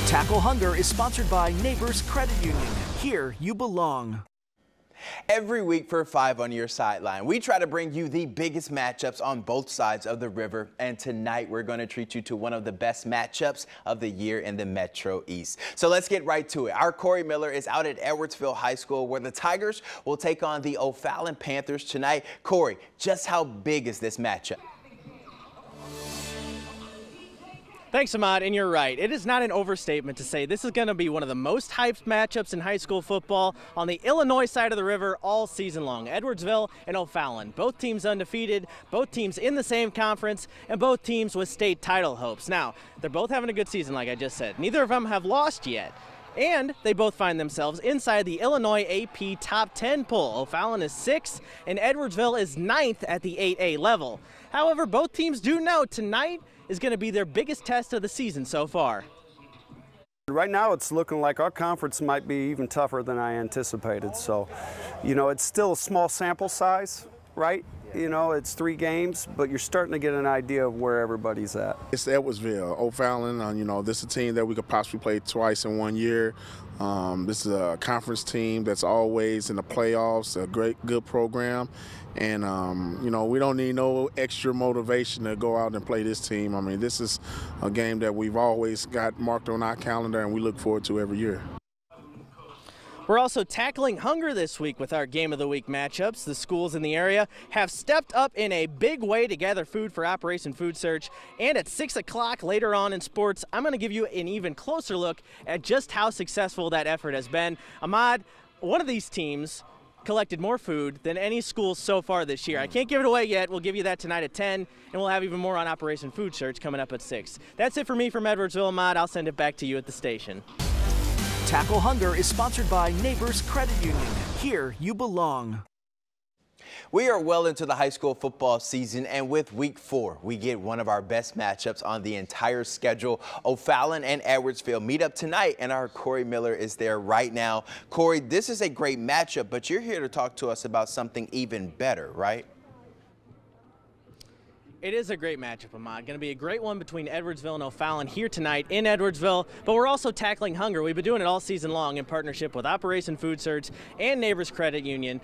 Tackle Hunger is sponsored by Neighbors Credit Union. Here you belong. Every week for 5 on your sideline, we try to bring you the biggest matchups on both sides of the river. And tonight we're going to treat you to one of the best matchups of the year in the Metro East. So let's get right to it. Our Corey Miller is out at Edwardsville High School where the Tigers will take on the O'Fallon Panthers tonight. Corey, just how big is this matchup? Thanks, Ahmad, and you're right. It is not an overstatement to say this is going to be one of the most hyped matchups in high school football on the Illinois side of the river all season long. Edwardsville and O'Fallon, both teams undefeated, both teams in the same conference, and both teams with state title hopes. Now, they're both having a good season, like I just said. Neither of them have lost yet. And they both find themselves inside the Illinois AP Top 10 poll. O'Fallon is 6th, and Edwardsville is 9th at the 8A level. However, both teams do know tonight is going to be their biggest test of the season so far. Right now it's looking like our conference might be even tougher than I anticipated. So, you know, it's still a small sample size, right? You know, it's 3 games, but you're starting to get an idea of where everybody's at. It's Edwardsville, O'Fallon. You know, this is a team that we could possibly play twice in 1 year. This is a conference team that's always in the playoffs, a good program. And, you know, we don't need no extra motivation to go out and play this team. I mean, this is a game that we've always got marked on our calendar and we look forward to every year. We're also tackling hunger this week with our Game of the Week matchups. The schools in the area have stepped up in a big way to gather food for Operation Food Search. And at 6 o'clock later on in sports, I'm going to give you an even closer look at just how successful that effort has been. Ahmad, one of these teams collected more food than any school so far this year. I can't give it away yet. We'll give you that tonight at 10, and we'll have even more on Operation Food Search coming up at 6. That's it for me from Edwardsville, Ahmad. I'll send it back to you at the station. Tackle Hunger is sponsored by Neighbors Credit Union. Here you belong. We are well into the high school football season, and with week 4, we get one of our best matchups on the entire schedule. O'Fallon and Edwardsville meet up tonight, and our Corey Miller is there right now. Corey, this is a great matchup, but you're here to talk to us about something even better, right? It is a great matchup, Ahmad. Going to be a great one between Edwardsville and O'Fallon here tonight in Edwardsville. But we're also tackling hunger. We've been doing it all season long in partnership with Operation Food Search and Neighbors Credit Union,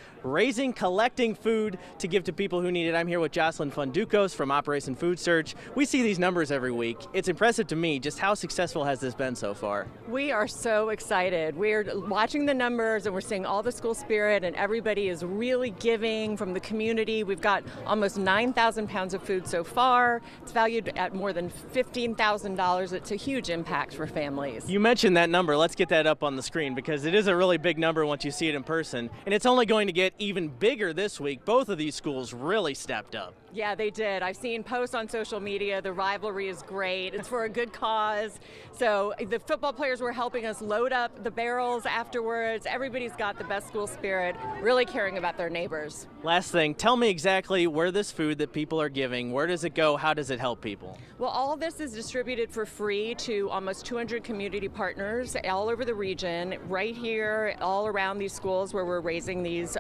collecting food to give to people who need it. I'm here with Jocelyn Funducos from Operation Food Search. We see these numbers every week. It's impressive to me. Just how successful has this been so far? We are so excited. We're watching the numbers and we're seeing all the school spirit, and everybody is really giving from the community. We've got almost 9,000 pounds of food so far. It's valued at more than $15,000. It's a huge impact for families. You mentioned that number. Let's get that up on the screen because it is a really big number once you see it in person. And it's only going to get even bigger this week. Both of these schools really stepped up. Yeah, they did. I've seen posts on social media. The rivalry is great. It's for a good cause. So the football players were helping us load up the barrels afterwards. Everybody's got the best school spirit, really caring about their neighbors. Last thing, tell me exactly where this food that people are giving, where does it go? How does it help people? Well, all of this is distributed for free to almost 200 community partners all over the region, right here, all around these schools where we're raising these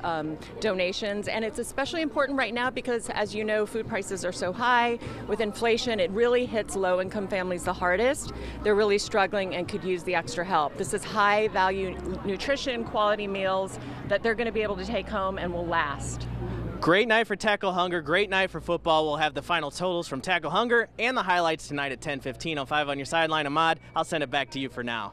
donations. And it's especially important right now because, as you know, food prices are so high. With inflation, it really hits low-income families the hardest. They're really struggling and could use the extra help. This is high-value nutrition, quality meals that they're going to be able to take home and will last. Great night for Tackle Hunger, great night for football. We'll have the final totals from Tackle Hunger and the highlights tonight at 10:15 on 5 on your sideline. Ahmad, I'll send it back to you for now.